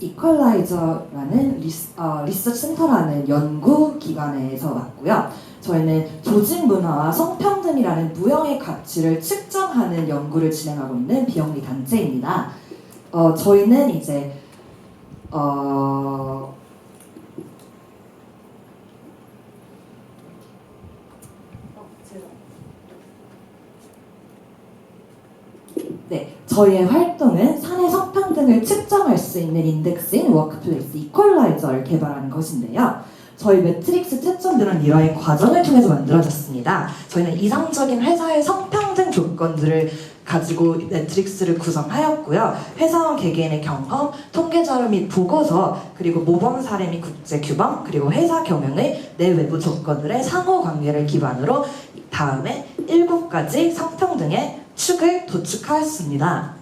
이퀄라이저라는 리서치 센터라는 연구 기관에서 왔고요. 저희는 조직 문화와 성평등이라는 무형의 가치를 측정하는 연구를 진행하고 있는 비영리 단체입니다. 저희는 이제 네, 저희의 활동은 사내 성평등을 측정할 수 있는 인덱스인 워크플레이스 이퀄라이저를 개발하는 것인데요. 저희 매트릭스 채점들은 이러한 과정을 통해서 만들어졌습니다. 저희는 이상적인 회사의 성평등 조건들을 가지고 매트릭스를 구성하였고요. 회사원 개개인의 경험, 통계자료 및 보고서, 그리고 모범 사례 및 국제 규범, 그리고 회사 경영의 내외부 조건들의 상호 관계를 기반으로 다음에 7가지 성평등의 축을 도축하였습니다.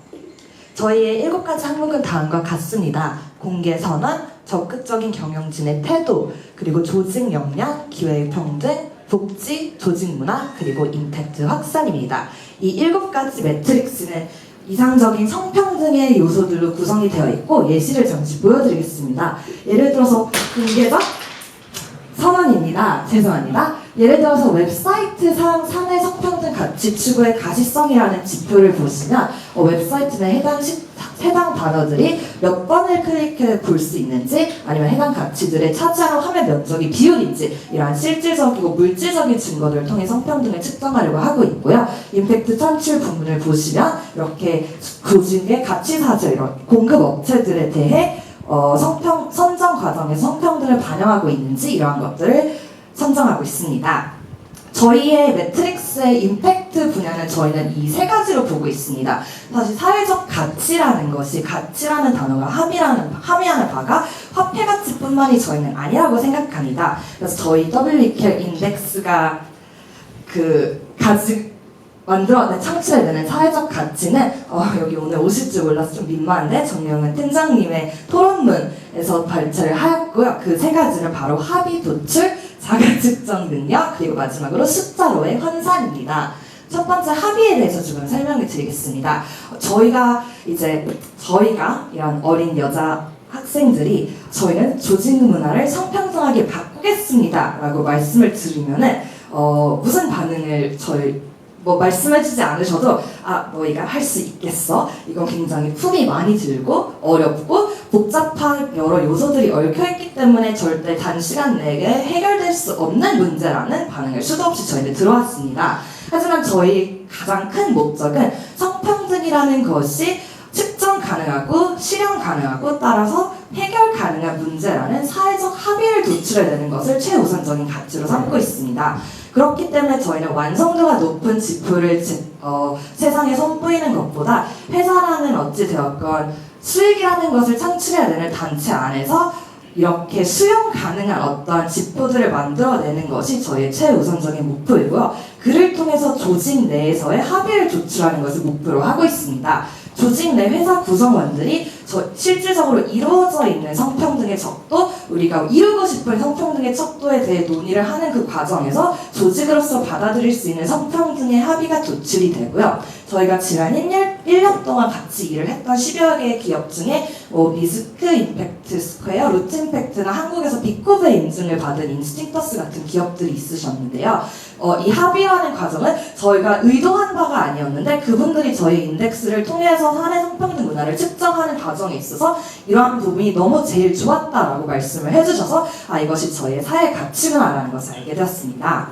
저희의 7가지 항목은 다음과 같습니다. 공개 선언, 적극적인 경영진의 태도, 그리고 조직 역량, 기회의 평등, 복지, 조직 문화, 그리고 임팩트 확산입니다. 이 7가지 매트릭스는 이상적인 성평등의 요소들로 구성이 되어 있고 예시를 잠시 보여드리겠습니다. 예를 들어서 공개적 선언입니다. 죄송합니다. 예를 들어서 웹사이트상 사내 성평등 가치 추구의 가시성이라는 지표를 보시면 웹사이트의 해당 단어들이 몇 번을 클릭해 볼 수 있는지, 아니면 해당 가치들의 차지하는 화면 면적이 비율인지, 이러한 실질적이고 물질적인 증거들을 통해 성평등을 측정하려고 하고 있고요. 임팩트 창출 부분을 보시면 이렇게 조직의 가치사절, 이런 공급 업체들에 대해 선정 과정에서 성평등을 반영하고 있는지, 이러한 것들을 선정하고 있습니다. 저희의 매트릭스의 임팩트 분야는 저희는 이 3가지로 보고 있습니다. 사실 사회적 가치라는 것이, 가치라는 단어가 함의하는 바가 화폐 가치뿐만이 저희는 아니라고 생각합니다. 그래서 저희 WECAL 인덱스가 창출해내는 사회적 가치는 여기 오늘 오실 줄 몰라서 좀 민망한데 정영은 팀장님의 토론문에서 발제를 하였고요. 그 3가지는 바로 합의 도출, 자가 측정 능력, 그리고 마지막으로 숫자로의 환산입니다. 첫 번째 합의에 대해서 조금 설명을 드리겠습니다. 저희가 이런 어린 여자 학생들이 저희는 조직 문화를 성평등하게 바꾸겠습니다 라고 말씀을 드리면은 무슨 반응을 말씀해주지 않으셔도 너희가 할 수 있겠어? 이건 굉장히 품이 많이 들고 어렵고 복잡한 여러 요소들이 얽혀있기 때문에 절대 단시간 내에 해결될 수 없는 문제라는 반응을 수도 없이 저희는 들어왔습니다. 하지만 저희 가장 큰 목적은 성평등이라는 것이 측정 가능하고 실현 가능하고 따라서 해결 가능한 문제라는 사회적 합의를 도출해내는 것을 최우선적인 가치로 삼고 있습니다. 그렇기 때문에 저희는 완성도가 높은 지표를 세상에 선보이는 것보다 회사라는 어찌되었건 수익이라는 것을 창출해야 되는 단체 안에서 이렇게 수용 가능한 어떠한 지표들을 만들어내는 것이 저희의 최우선적인 목표이고요. 그를 통해서 조직 내에서의 합의를 도출하는 것을 목표로 하고 있습니다. 조직 내 회사 구성원들이 실질적으로 이루어져 있는 성평등의 척도, 우리가 이루고 싶은 성평등의 척도에 대해 논의를 하는 그 과정에서 조직으로서 받아들일 수 있는 성평등의 합의가 도출이 되고요. 저희가 지난 1년 동안 같이 일을 했던 10여 개의 기업 중에 미스크, 임팩트 스퀘어, 루트 임팩트나 한국에서 비코브의 인증을 받은 인스팅터스 같은 기업들이 있으셨는데요. 이 합의라는 과정은 저희가 의도한 바가 아니었는데 그분들이 저희 인덱스를 통해서 사내 성평등 문화를 측정하는 과정에 있어서 이러한 부분이 너무 제일 좋았다라고 말씀을 해주셔서 이것이 저희의 사회 가치구나라는 것을 알게 되었습니다.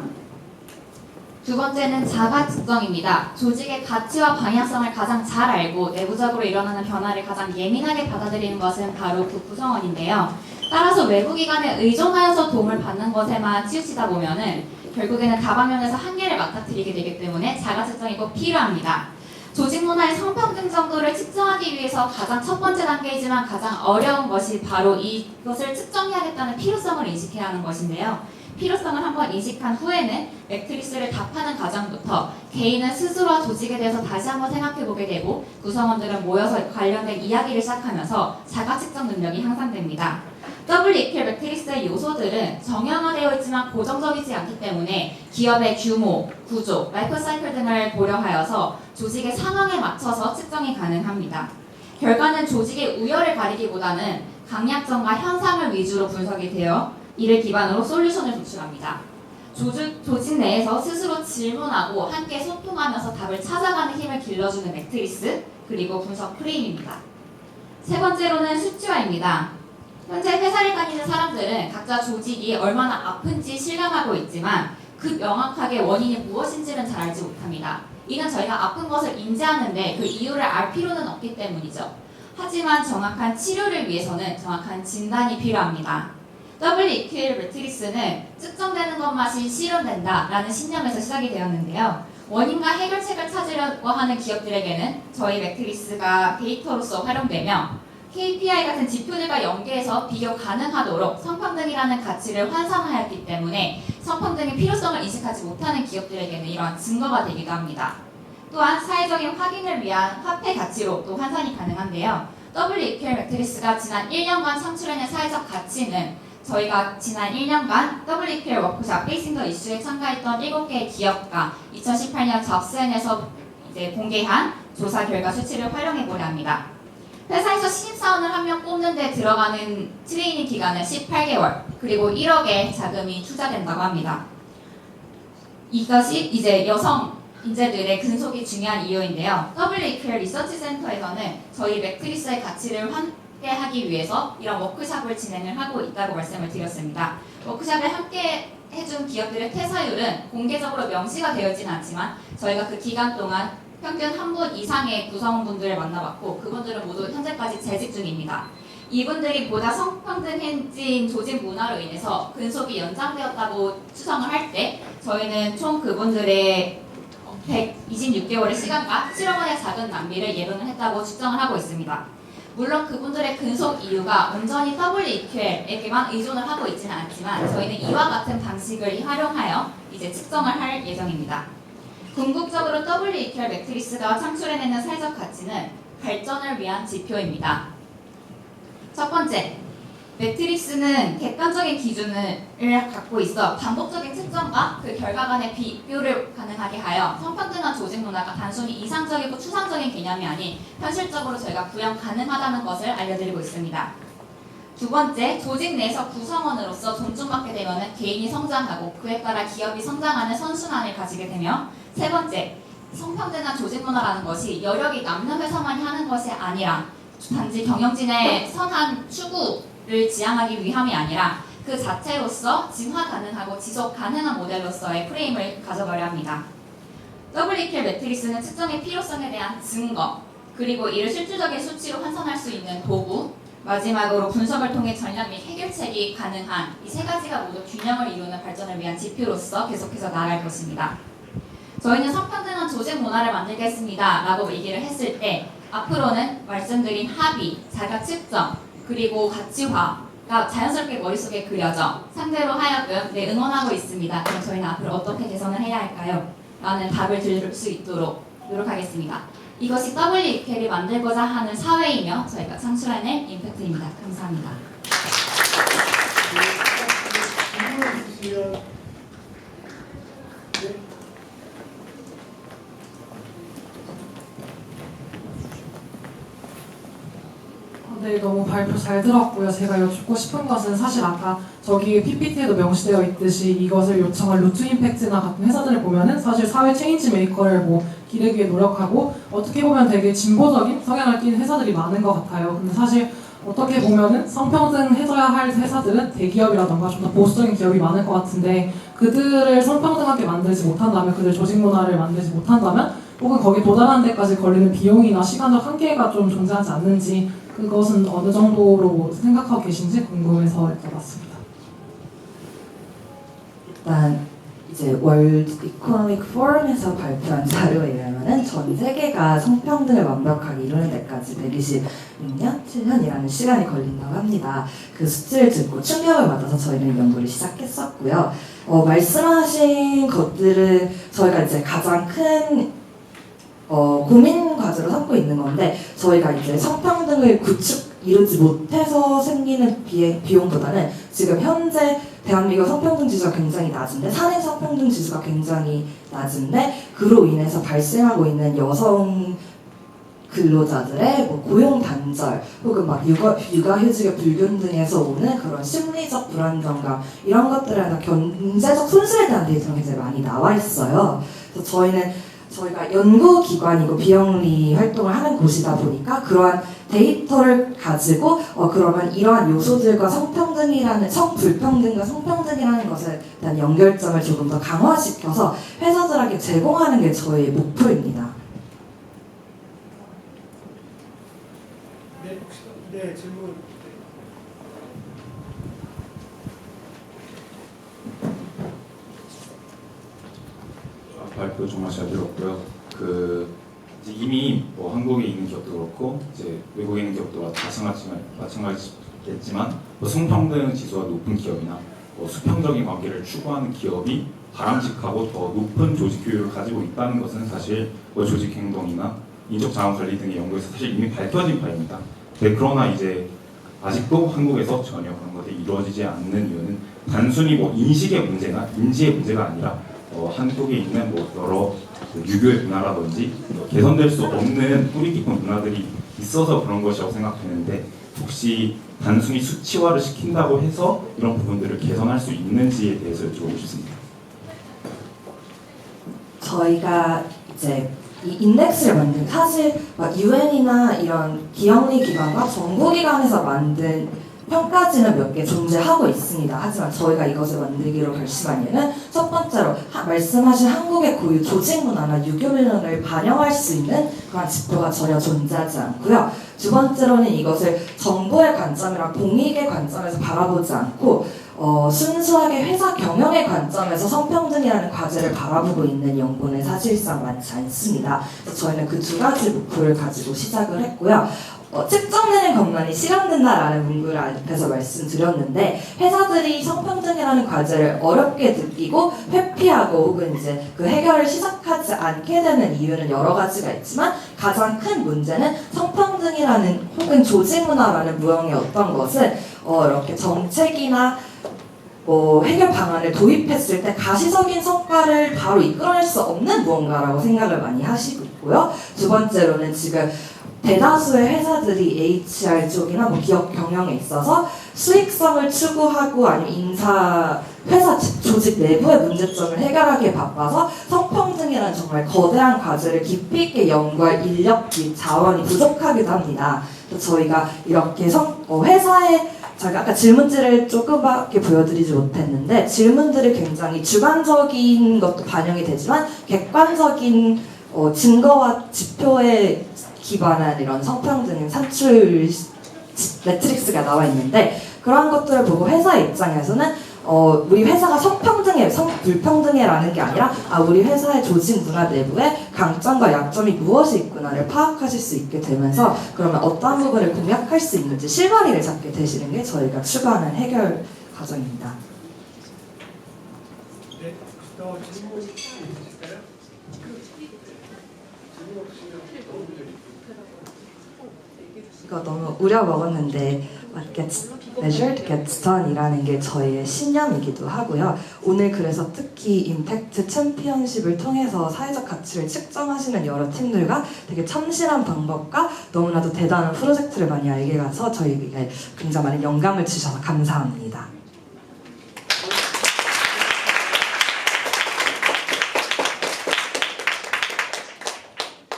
두 번째는 자가 측정입니다. 조직의 가치와 방향성을 가장 잘 알고 내부적으로 일어나는 변화를 가장 예민하게 받아들이는 것은 바로 그 구성원인데요. 따라서 외부 기관에 의존하여서 도움을 받는 것에만 치우치다 보면은 결국에는 다방면에서 한계를 맞닥뜨리게 되기 때문에 자가 측정이 꼭 필요합니다. 조직 문화의 성평등 정도를 측정하기 위해서 가장 첫 번째 단계이지만 가장 어려운 것이 바로 이것을 측정해야겠다는 필요성을 인식해야 하는 것인데요. 필요성을 한번 인식한 후에는 매트릭스를 답하는 과정부터 개인은 스스로와 조직에 대해서 다시 한번 생각해보게 되고 구성원들은 모여서 관련된 이야기를 시작하면서 자가 측정 능력이 향상됩니다. WECAL 매트릭스의 요소들은 정형화되어 있지만 고정적이지 않기 때문에 기업의 규모, 구조, 라이프 사이클 등을 고려하여서 조직의 상황에 맞춰서 측정이 가능합니다. 결과는 조직의 우열을 가리기보다는 강약점과 현상을 위주로 분석이 되어 이를 기반으로 솔루션을 도출합니다. 조직 내에서 스스로 질문하고 함께 소통하면서 답을 찾아가는 힘을 길러주는 매트리스, 그리고 분석 프레임입니다. 세 번째로는 수치화입니다. 현재 회사를 다니는 사람들은 각자 조직이 얼마나 아픈지 실감하고 있지만 그 명확하게 원인이 무엇인지는 잘 알지 못합니다. 이는 저희가 아픈 것을 인지하는데 그 이유를 알 필요는 없기 때문이죠. 하지만 정확한 치료를 위해서는 정확한 진단이 필요합니다. WEQL 매트리스는 측정되는 것만이 실현된다라는 신념에서 시작이 되었는데요. 원인과 해결책을 찾으려고 하는 기업들에게는 저희 매트리스가 데이터로서 활용되며 KPI 같은 지표들과 연계해서 비교 가능하도록 성평등이라는 가치를 환산하였기 때문에 성평등의 필요성을 인식하지 못하는 기업들에게는 이러한 증거가 되기도 합니다. 또한 사회적인 확인을 위한 화폐 가치로 또 환산이 가능한데요. WEQL 매트리스가 지난 1년간 창출해낸 사회적 가치는 저희가 지난 1년간 WEQL 워크샵 페이싱 더 이슈에 참가했던 7개의 기업과 2018년 잡스엔에서 이제 공개한 조사 결과 수치를 활용해 보려 합니다. 회사에서 신입사원을 한 명 뽑는 데 들어가는 트레이닝 기간은 18개월, 그리고 1억의 자금이 투자된다고 합니다. 이것이 이제 여성 인재들의 근속이 중요한 이유인데요. WEQL 리서치 센터에서는 저희 매트리스의 가치를 함께하기 위해서 이런 워크샵을 진행을 하고 있다고 말씀을 드렸습니다. 워크샵을 함께 해준 기업들의 퇴사율은 공개적으로 명시가 되어있지는 않지만 저희가 그 기간 동안 평균 한 분 이상의 구성원분들을 만나봤고 그분들은 모두 현재까지 재직 중입니다. 이분들이 보다 성평등해진 조직 문화로 인해서 근속이 연장되었다고 추정을 할 때 저희는 총 그분들의 126개월의 시간과 7억 원의 작은 낭비를 예론을 했다고 측정을 하고 있습니다. 물론 그분들의 근속 이유가 온전히 WEQL에게만 의존을 하고 있지는 않지만 저희는 이와 같은 방식을 활용하여 이제 측정을 할 예정입니다. 궁극적으로 WEQL 매트리스가 창출해내는 사회적 가치는 발전을 위한 지표입니다. 첫 번째, 매트리스는 객관적인 기준을 갖고 있어 반복적인 측정과 그 결과 간의 비교를 가능하게 하여 성평등한 조직 문화가 단순히 이상적이고 추상적인 개념이 아닌 현실적으로 저희가 구현 가능하다는 것을 알려드리고 있습니다. 두 번째, 조직 내에서 구성원으로서 존중받게 되면 개인이 성장하고 그에 따라 기업이 성장하는 선순환을 가지게 되며 세 번째, 성평등한 조직 문화라는 것이 여력이 남는 회사만이 하는 것이 아니라 단지 경영진의 선한 추구를 지향하기 위함이 아니라 그 자체로서 진화 가능하고 지속 가능한 모델로서의 프레임을 가져가려 합니다. WEQL 매트리스는 측정의 필요성에 대한 증거, 그리고 이를 실질적인 수치로 환산할 수 있는 도구, 마지막으로 분석을 통해 전략 및 해결책이 가능한 이 세 가지가 모두 균형을 이루는 발전을 위한 지표로서 계속해서 나아갈 것입니다. 저희는 성평등한 조직 문화를 만들겠습니다 라고 얘기를 했을 때 앞으로는 말씀드린 합의, 자가 측정, 그리고 가치화가 자연스럽게 머릿속에 그려져 상대로 하여금 네, 응원하고 있습니다. 그럼 저희는 앞으로 어떻게 개선을 해야 할까요? 라는 답을 들을 수 있도록 노력하겠습니다. 이것이 WEQL이 만들고자 하는 사회이며 저희가 창출해낼 임팩트입니다. 감사합니다. 네, 너무 발표 잘 들었고요. 제가 여쭙고 싶은 것은 사실 아까 저기 PPT에도 명시되어 있듯이 이것을 요청할 루트 임팩트나 같은 회사들을 보면은 사실 사회 체인지 메이커를 기르기 위해 노력하고 어떻게 보면 되게 진보적인 성향을 띠는 회사들이 많은 것 같아요. 근데 사실 어떻게 보면은 성평등해져야 할 회사들은 대기업이라던가 좀 더 보수적인 기업이 많을 것 같은데 그들을 성평등하게 만들지 못한다면, 그들 조직 문화를 만들지 못한다면 혹은 거기에 도달하는 데까지 걸리는 비용이나 시간적 한계가 좀 존재하지 않는지 그것은 어느 정도로 생각하고 계신지 궁금해서 여쭤봤습니다. 일단 이제 월드 이코노믹 포럼에서 발표한 자료에 의하면 전 세계가 성평등을 완벽하게 이루는 데까지 126년, 7년이라는 시간이 걸린다고 합니다. 그 수치를 듣고 충격을 받아서 저희는 연구를 시작했었고요. 말씀하신 것들은 저희가 이제 가장 큰 고민 과제로 삼고 있는 건데 저희가 이제 성평등을 이루지 못해서 생기는 비용보다는 지금 현재 대한민국 성평등 지수가 굉장히 낮은데 사내 성평등 지수가 굉장히 낮은데 그로 인해서 발생하고 있는 여성 근로자들의 뭐 고용 단절 혹은 막 육아휴직의 불균등에서 오는 그런 심리적 불안정감 이런 것들에 대한 경제적 손실에 대한 데이터가 굉장히 많이 나와 있어요. 그래서 저희가 연구기관이고 비영리 활동을 하는 곳이다 보니까 그러한 데이터를 가지고 그러면 이러한 요소들과 성불평등과 성평등이라는 것에 대한 연결점을 조금 더 강화시켜서 회사들에게 제공하는 게 저희의 목표입니다. 네, 질문. 발표 정말 잘 들었고요. 이제 이미 뭐 한국에 있는 기업도 그렇고 이제 외국에 있는 기업도 마찬가지겠지만 뭐 성평등 지수가 높은 기업이나 뭐 수평적인 관계를 추구하는 기업이 바람직하고 더 높은 조직 교육을 가지고 있다는 것은 사실 뭐 조직 행동이나 인적 자원 관리 등의 연구에서 사실 이미 밝혀진 바입니다. 네, 그러나 이제 아직도 한국에서 전혀 그런 것이 이루어지지 않는 이유는 단순히 뭐 인식의 문제나 인지의 문제가 아니라 한국에 있는 뭐 여러 유교의 문화라든지 개선될 수 없는 뿌리 깊은 문화들이 있어서 그런 것이라고 생각되는데 혹시 단순히 수치화를 시킨다고 해서 이런 부분들을 개선할 수 있는지에 대해서 여쭤보고 싶습니다. 저희가 이제 이 인덱스를 만든 사실 UN이나 이런 비영리 기관과 정부기관에서 만든 평가지는 몇 개 존재하고 있습니다. 하지만 저희가 이것을 만들기로 결심한 이유는 첫 번째로 말씀하신 한국의 고유 조직 문화나 유교 문화를 반영할 수 있는 그런 지표가 전혀 존재하지 않고요. 두 번째로는 이것을 정보의 관점이랑 공익의 관점에서 바라보지 않고 순수하게 회사 경영의 관점에서 성평등이라는 과제를 바라보고 있는 연구는 사실상 많지 않습니다. 그래서 저희는 그 두 가지 목표를 가지고 시작을 했고요. 측정되는 것만이 실현된다라는 문구를 앞에서 말씀드렸는데 회사들이 성평등이라는 과제를 어렵게 느끼고 회피하고 혹은 이제 그 해결을 시작하지 않게 되는 이유는 여러 가지가 있지만 가장 큰 문제는 성평등이라는 혹은 조직문화라는 무형의 어떤 것을 이렇게 정책이나 해결 방안을 도입했을 때 가시적인 성과를 바로 이끌어낼 수 없는 무언가라고 생각을 많이 하시고 있고요. 두 번째로는 지금 대다수의 회사들이 HR 쪽이나 기업 경영에 있어서 수익성을 추구하고 아니면 회사 조직 내부의 문제점을 해결하기에 바빠서 성평등이라는 정말 거대한 과제를 깊이 있게 연구할 인력비, 자원이 부족하기도 합니다. 그래서 저희가 이렇게 회사의 제가 아까 질문지를 조금밖에 보여드리지 못했는데 질문들이 굉장히 주관적인 것도 반영이 되지만 객관적인 증거와 지표에 기반한 이런 성평등 산출 매트릭스가 나와 있는데 그러한 것들을 보고 회사 입장에서는 우리 회사가 성평등해, 성불평등해라는 게 아니라 우리 회사의 조직 문화 내부에 강점과 약점이 무엇이 있구나를 파악하실 수 있게 되면서 그러면 어떠한 부분을 공략할 수 있는지 실마리를 잡게 되시는 게 저희가 추구하는 해결 과정입니다. 네, 더 질문 있으실까요? 질문 없으면 너무 이거 너무 우려먹었는데 What gets measured gets done 이라는 게 저희의 신념이기도 하고요. 오늘 그래서 특히 임팩트 챔피언십을 통해서 사회적 가치를 측정하시는 여러 팀들과 되게 참신한 방법과 너무나도 대단한 프로젝트를 많이 알게 가서 저희에게 굉장히 많은 영감을 주셔서 감사합니다.